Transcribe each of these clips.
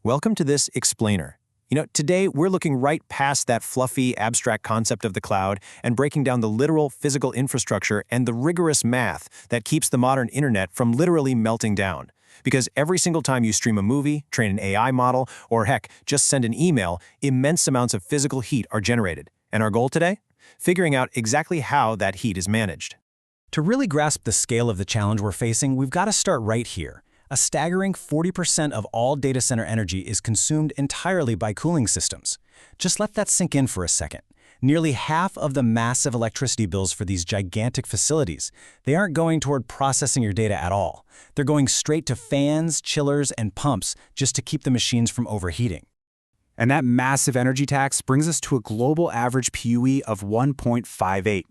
Welcome to this explainer. Today we're looking right past that fluffy, abstract concept of the cloud and breaking down the literal physical infrastructure and the rigorous math that keeps the modern internet from literally melting down. Because every single time you stream a movie, train an AI model, or heck, just send an email, immense amounts of physical heat are generated. And our goal today? Figuring out exactly how that heat is managed. To really grasp the scale of the challenge we're facing, we've got to start right here. A staggering 40% of all data center energy is consumed entirely by cooling systems. Just let that sink in for a second. Nearly half of the massive electricity bills for these gigantic facilities, they aren't going toward processing your data at all. They're going straight to fans, chillers, and pumps just to keep the machines from overheating. And that massive energy tax brings us to a global average PUE of 1.58.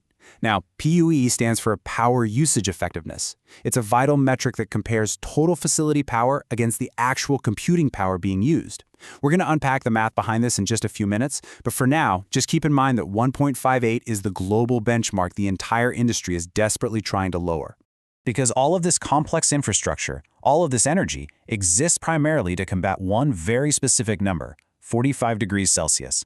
Now, PUE stands for Power Usage Effectiveness. It's a vital metric that compares total facility power against the actual computing power being used. We're going to unpack the math behind this in just a few minutes, but for now, just keep in mind that 1.58 is the global benchmark the entire industry is desperately trying to lower. Because all of this complex infrastructure, all of this energy, exists primarily to combat one very specific number, 45 degrees Celsius.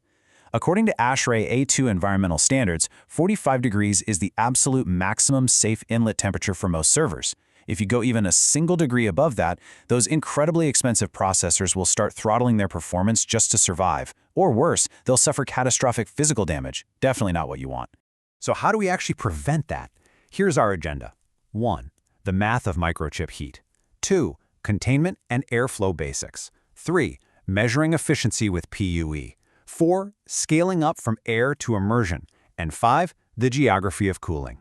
According to ASHRAE A2 environmental standards, 45 degrees is the absolute maximum safe inlet temperature for most servers. If you go even a single degree above that, those incredibly expensive processors will start throttling their performance just to survive. Or worse, they'll suffer catastrophic physical damage. Definitely not what you want. So how do we actually prevent that? Here's our agenda. 1. The math of microchip heat. 2. Containment and airflow basics. 3. Measuring efficiency with PUE. 4. Scaling up from air to immersion. And 5. The geography of cooling.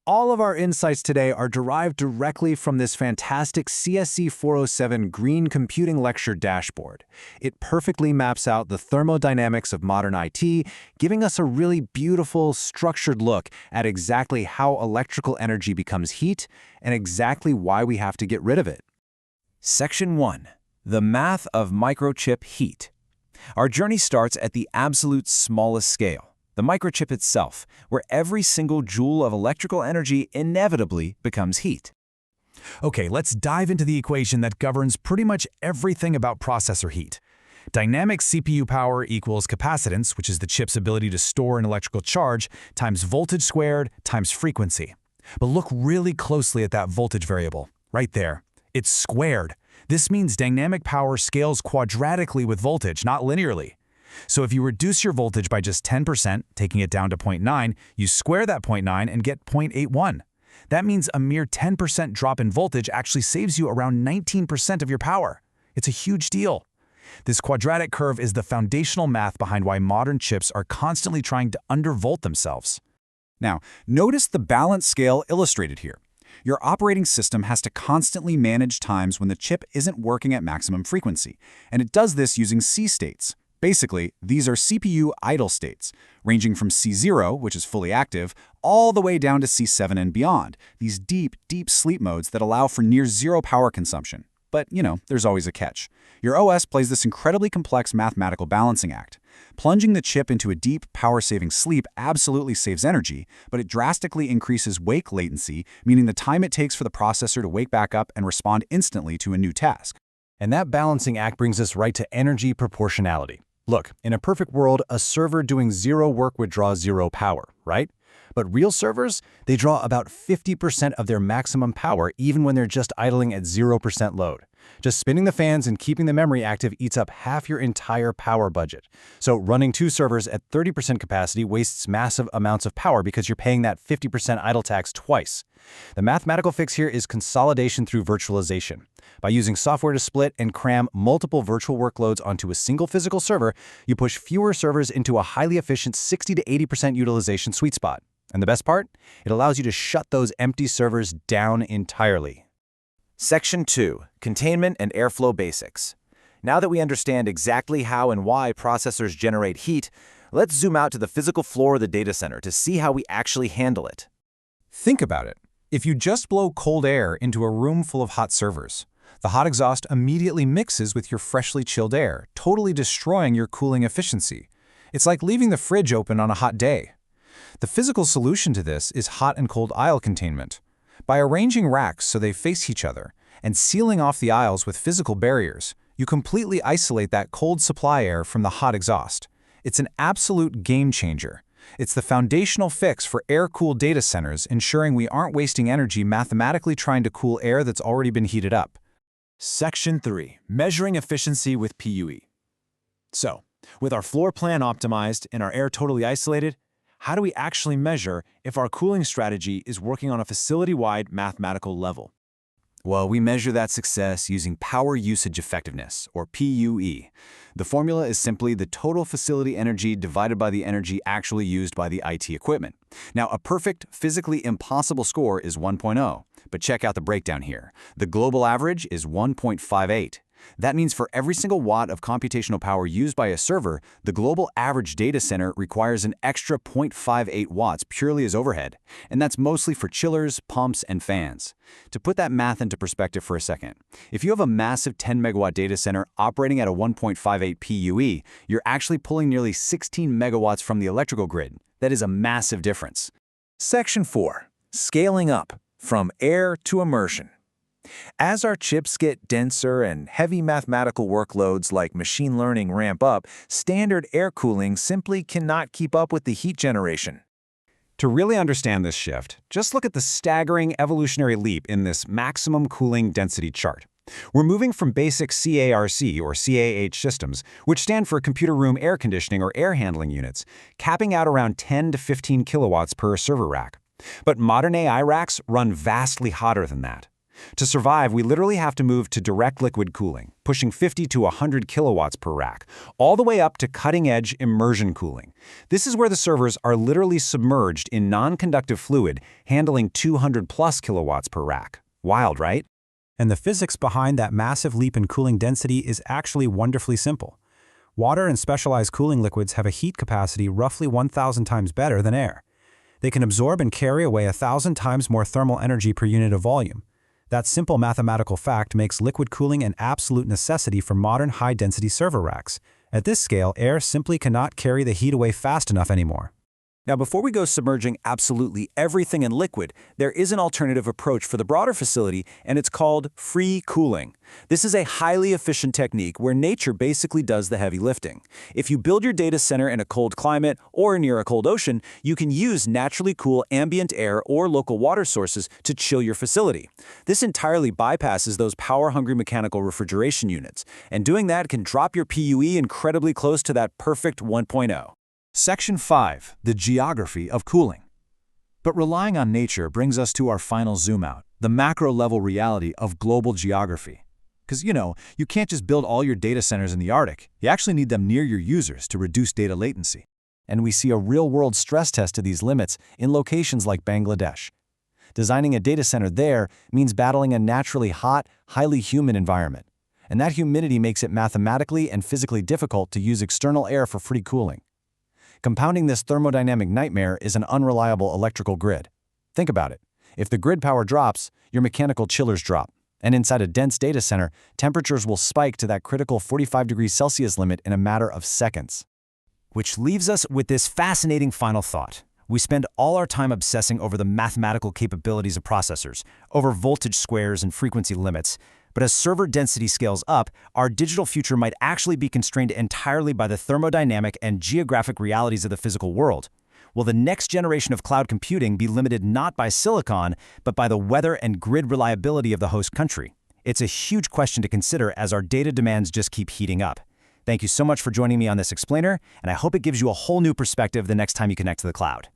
All of our insights today are derived directly from this fantastic CSC 407 Green Computing Lecture dashboard. It perfectly maps out the thermodynamics of modern IT, giving us a really beautiful, structured look at exactly how electrical energy becomes heat and exactly why we have to get rid of it. Section 1. The math of microchip heat. Our journey starts at the absolute smallest scale, the microchip itself, where every single joule of electrical energy inevitably becomes heat. Okay, let's dive into the equation that governs pretty much everything about processor heat. Dynamic CPU power equals capacitance, which is the chip's ability to store an electrical charge, times voltage squared times frequency. But look really closely at that voltage variable, right there. It's squared. This means dynamic power scales quadratically with voltage, not linearly. So if you reduce your voltage by just 10%, taking it down to 0.9, you square that 0.9 and get 0.81. That means a mere 10% drop in voltage actually saves you around 19% of your power. It's a huge deal. This quadratic curve is the foundational math behind why modern chips are constantly trying to undervolt themselves. Now, notice the balance scale illustrated here. Your operating system has to constantly manage times when the chip isn't working at maximum frequency, and it does this using C states. Basically, these are CPU idle states, ranging from C0, which is fully active, all the way down to C7 and beyond, these deep, deep sleep modes that allow for near zero power consumption. But, there's always a catch. Your OS plays this incredibly complex mathematical balancing act. Plunging the chip into a deep, power-saving sleep absolutely saves energy, but it drastically increases wake latency, meaning the time it takes for the processor to wake back up and respond instantly to a new task. And that balancing act brings us right to energy proportionality. Look, in a perfect world, a server doing zero work would draw zero power, right? But real servers, they draw about 50% of their maximum power even when they're just idling at 0% load. Just spinning the fans and keeping the memory active eats up half your entire power budget. So running two servers at 30% capacity wastes massive amounts of power because you're paying that 50% idle tax twice. The mathematical fix here is consolidation through virtualization. By using software to split and cram multiple virtual workloads onto a single physical server, you push fewer servers into a highly efficient 60 to 80% utilization sweet spot. And the best part? It allows you to shut those empty servers down entirely. Section 2. Containment and airflow basics. Now that we understand exactly how and why processors generate heat, let's zoom out to the physical floor of the data center to see how we actually handle it. Think about it. If you just blow cold air into a room full of hot servers, the hot exhaust immediately mixes with your freshly chilled air, totally destroying your cooling efficiency. It's like leaving the fridge open on a hot day. The physical solution to this is hot and cold aisle containment. By arranging racks so they face each other and sealing off the aisles with physical barriers, You completely isolate that cold supply air from the hot exhaust. It's an absolute game changer. It's the foundational fix for air-cooled data centers, ensuring we aren't wasting energy mathematically trying to cool air that's already been heated up. Section 3. Measuring efficiency with PUE. So, with our floor plan optimized and our air totally isolated, how do we actually measure if our cooling strategy is working on a facility-wide mathematical level? Well, we measure that success using Power Usage Effectiveness, or PUE. The formula is simply the total facility energy divided by the energy actually used by the IT equipment. Now, a perfect, physically impossible score is 1.0, but check out the breakdown here. The global average is 1.58. That means for every single watt of computational power used by a server, the global average data center requires an extra 0.58 watts purely as overhead, and that's mostly for chillers, pumps, and fans. To put that math into perspective for a second, if you have a massive 10 megawatt data center operating at a 1.58 PUE, you're actually pulling nearly 16 megawatts from the electrical grid. That is a massive difference. Section 4. Scaling up, from air to immersion. As our chips get denser and heavy mathematical workloads like machine learning ramp up, standard air cooling simply cannot keep up with the heat generation. To really understand this shift, just look at the staggering evolutionary leap in this maximum cooling density chart. We're moving from basic CARC or CAH systems, which stand for computer room air conditioning or air handling units, capping out around 10 to 15 kilowatts per server rack. But modern AI racks run vastly hotter than that. To survive, we literally have to move to direct liquid cooling, pushing 50 to 100 kilowatts per rack, all the way up to cutting-edge immersion cooling. This is where the servers are literally submerged in non-conductive fluid, handling 200+ kilowatts per rack. Wild, right? And the physics behind that massive leap in cooling density is actually wonderfully simple. Water and specialized cooling liquids have a heat capacity roughly 1,000 times better than air. They can absorb and carry away 1,000 times more thermal energy per unit of volume. That simple mathematical fact makes liquid cooling an absolute necessity for modern high-density server racks. At this scale, air simply cannot carry the heat away fast enough anymore. Now, before we go submerging absolutely everything in liquid, there is an alternative approach for the broader facility, and it's called free cooling. This is a highly efficient technique where nature basically does the heavy lifting. If you build your data center in a cold climate or near a cold ocean, you can use naturally cool ambient air or local water sources to chill your facility. This entirely bypasses those power-hungry mechanical refrigeration units, and doing that can drop your PUE incredibly close to that perfect 1.0. Section 5. The geography of cooling. But relying on nature brings us to our final zoom out, the macro-level reality of global geography. Because, you can't just build all your data centers in the Arctic. You actually need them near your users to reduce data latency. And we see a real-world stress test to these limits in locations like Bangladesh. Designing a data center there means battling a naturally hot, highly humid environment. And that humidity makes it mathematically and physically difficult to use external air for free cooling. Compounding this thermodynamic nightmare is an unreliable electrical grid. Think about it. If the grid power drops, your mechanical chillers drop. And inside a dense data center, temperatures will spike to that critical 45 degrees Celsius limit in a matter of seconds. Which leaves us with this fascinating final thought. We spend all our time obsessing over the mathematical capabilities of processors, over voltage squares and frequency limits. But as server density scales up, our digital future might actually be constrained entirely by the thermodynamic and geographic realities of the physical world. Will the next generation of cloud computing be limited not by silicon, but by the weather and grid reliability of the host country? It's a huge question to consider as our data demands just keep heating up. Thank you so much for joining me on this explainer, and I hope it gives you a whole new perspective the next time you connect to the cloud.